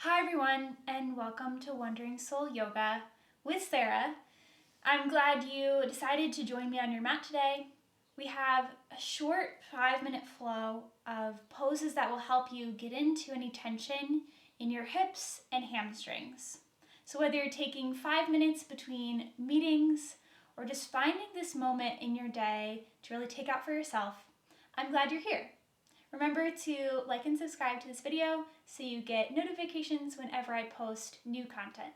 Hi everyone, and welcome to Wandering Soul Yoga with Sarah. I'm glad you decided to join me on your mat today. We have a short 5-minute flow of poses that will help you get into any tension in your hips and hamstrings. So whether you're taking 5 minutes between meetings or just finding this moment in your day to really take out for yourself, I'm glad you're here. Remember to like and subscribe to this video so you get notifications whenever I post new content.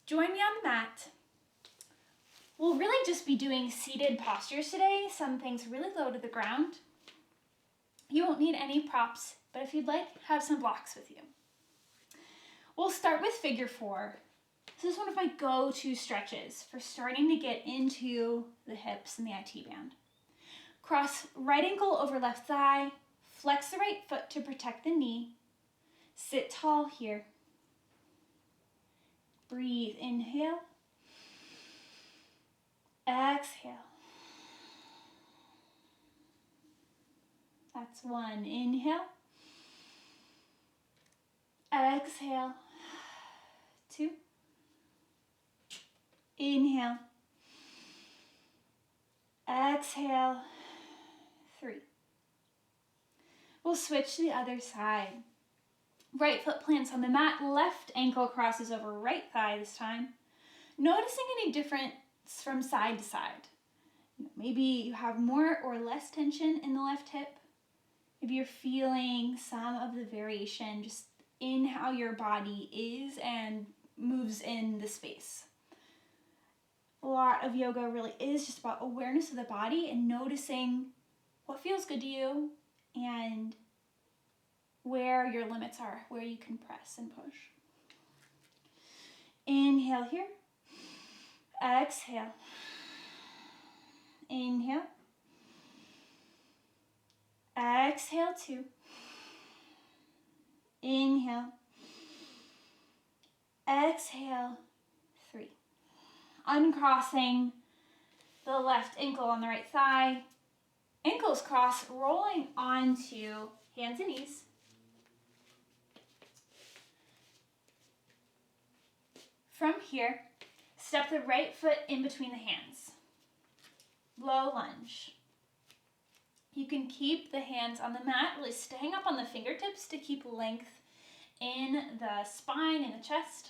Join me on the mat. We'll really just be doing seated postures today, some things really low to the ground. You won't need any props, but if you'd like, have some blocks with you. We'll start with figure 4. This is one of my go-to stretches for starting to get into the hips and the IT band. Cross right ankle over left thigh, flex the right foot to protect the knee. Sit tall here. Breathe, inhale. Exhale. That's 1. Inhale. Exhale. 2. Inhale. Exhale. 3. We'll switch to the other side. Right foot plants on the mat, left ankle crosses over right thigh this time. Noticing any difference from side to side. Maybe you have more or less tension in the left hip. Maybe you're feeling some of the variation just in how your body is and moves in the space. A lot of yoga really is just about awareness of the body and noticing what feels good to you and where your limits are, where you can press and push. Inhale here. Exhale. Inhale. Exhale 2. Inhale. Exhale 3. Uncrossing the left ankle on the right thigh. Ankles cross, rolling onto hands and knees. From here, step the right foot in between the hands. Low lunge. You can keep the hands on the mat, really staying up on the fingertips to keep length in the spine and the chest.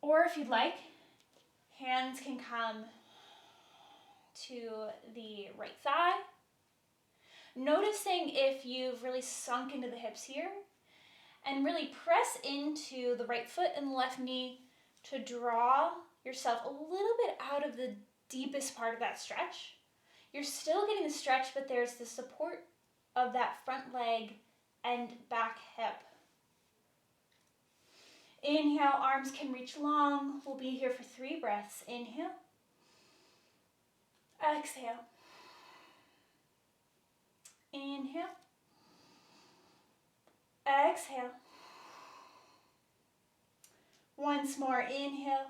Or if you'd like, hands can come to the right thigh. Noticing if you've really sunk into the hips here, and really press into the right foot and left knee to draw yourself a little bit out of the deepest part of that stretch. You're still getting the stretch, but there's the support of that front leg and back hip. Inhale, arms can reach long. We'll be here for 3 breaths. Inhale. Exhale. Inhale. Exhale. Once more, inhale.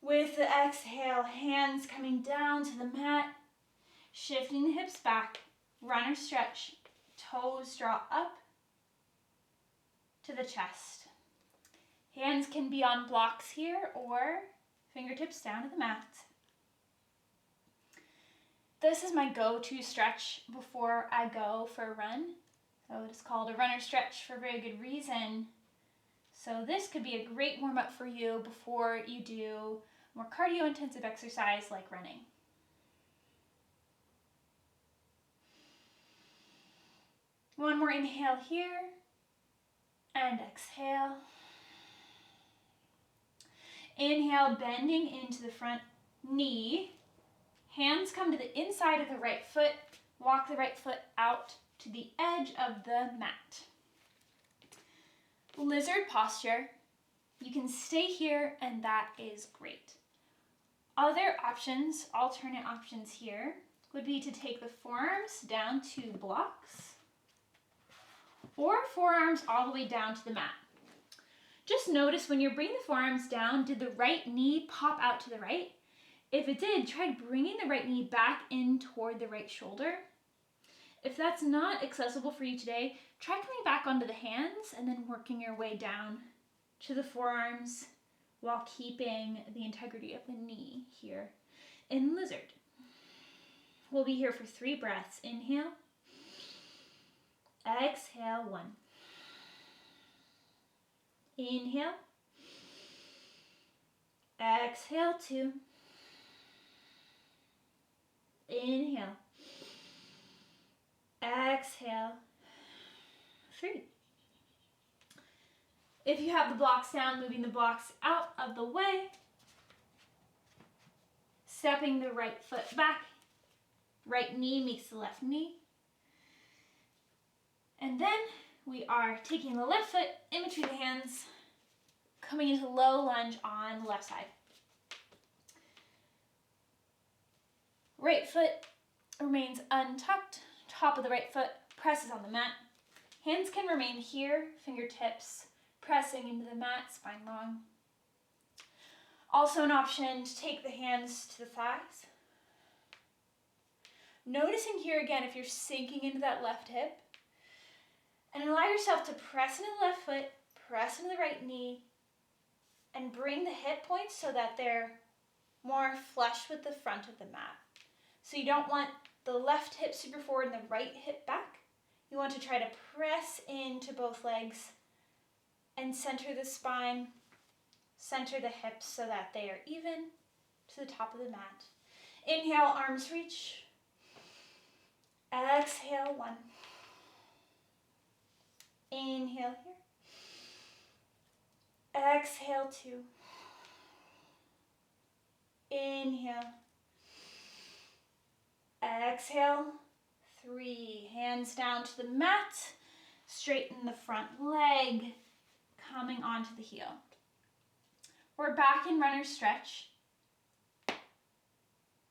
With the exhale, hands coming down to the mat, shifting the hips back, runner stretch, toes draw up to the chest. Hands can be on blocks here or fingertips down to the mat. This is my go-to stretch before I go for a run. So it is called a runner stretch for a very good reason. So this could be a great warm-up for you before you do more cardio-intensive exercise like running. One more inhale here, and exhale. Inhale, bending into the front knee. Hands come to the inside of the right foot. Walk the right foot out to the edge of the mat. Lizard posture. You can stay here, and that is great. Other options, alternate options here, would be to take the forearms down to blocks or forearms all the way down to the mat. Just notice when you're bringing the forearms down, did the right knee pop out to the right? If it did, try bringing the right knee back in toward the right shoulder. If that's not accessible for you today, try coming back onto the hands and then working your way down to the forearms while keeping the integrity of the knee here in lizard. We'll be here for 3 breaths. Inhale. Exhale, 1. Inhale. Exhale, 2. Inhale. Exhale, 3. If you have the blocks down, moving the blocks out of the way. Stepping the right foot back. Right knee meets the left knee. And then we are taking the left foot in between the hands, coming into low lunge on the left side. Right foot remains untucked. Top of the right foot presses on the mat. Hands can remain here, fingertips pressing into the mat, spine long. Also an option to take the hands to the thighs. Noticing here again if you're sinking into that left hip. And allow yourself to press into the left foot, press into the right knee, and bring the hip points so that they're more flush with the front of the mat. So you don't want the left hip super forward and the right hip back. You want to try to press into both legs and center the spine, center the hips so that they are even to the top of the mat. Inhale, arms reach. Exhale, 1. Inhale here. Exhale, 2. Inhale. Exhale, 3. Hands down to the mat. Straighten the front leg, coming onto the heel. We're back in runner's stretch.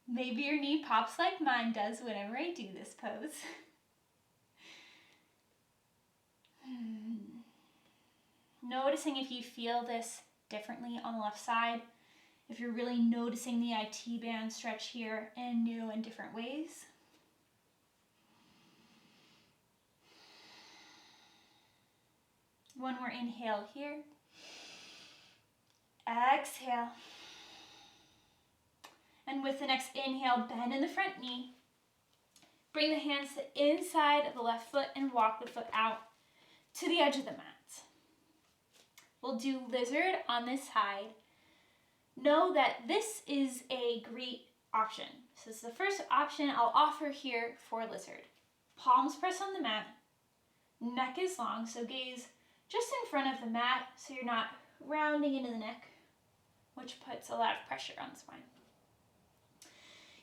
Maybe your knee pops like mine does whenever I do this pose. Noticing if you feel this differently on the left side, if you're really noticing the IT band stretch here in new and different ways. One more inhale here. Exhale. And with the next inhale, bend in the front knee. Bring the hands to the inside of the left foot and walk the foot out to the edge of the mat. We'll do lizard on this side. Know that this is a great option. So this is the first option I'll offer here for lizard. Palms press on the mat. Neck is long, so gaze just in front of the mat so you're not rounding into the neck, which puts a lot of pressure on the spine.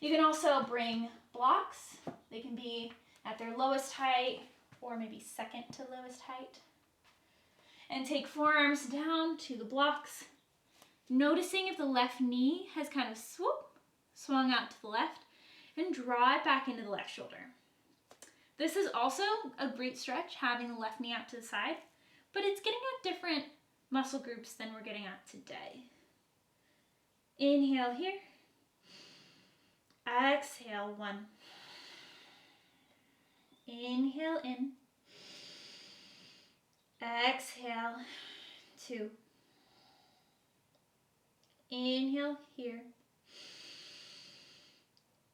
You can also bring blocks. They can be at their lowest height or maybe second to lowest height. And take forearms down to the blocks, noticing if the left knee has kind of swung out to the left, and draw it back into the left shoulder. This is also a great stretch, having the left knee out to the side, but it's getting at different muscle groups than we're getting at today. Inhale here. Exhale, 1. Inhale in. Exhale, 2. Inhale here.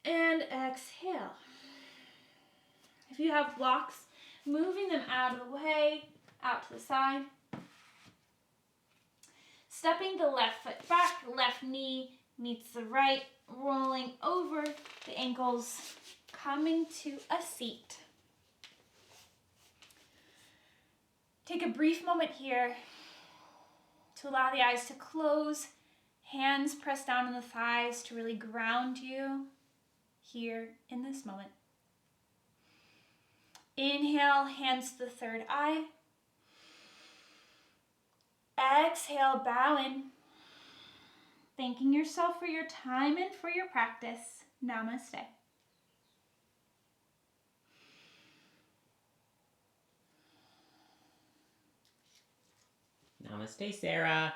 And exhale. If you have blocks, moving them out of the way, out to the side. Stepping the left foot back, left knee meets the right, rolling over the ankles, coming to a seat. Take a brief moment here to allow the eyes to close, hands press down on the thighs to really ground you here in this moment. Inhale, hands to the third eye. Exhale, bow in. Thanking yourself for your time and for your practice. Namaste. Namaste, Sarah.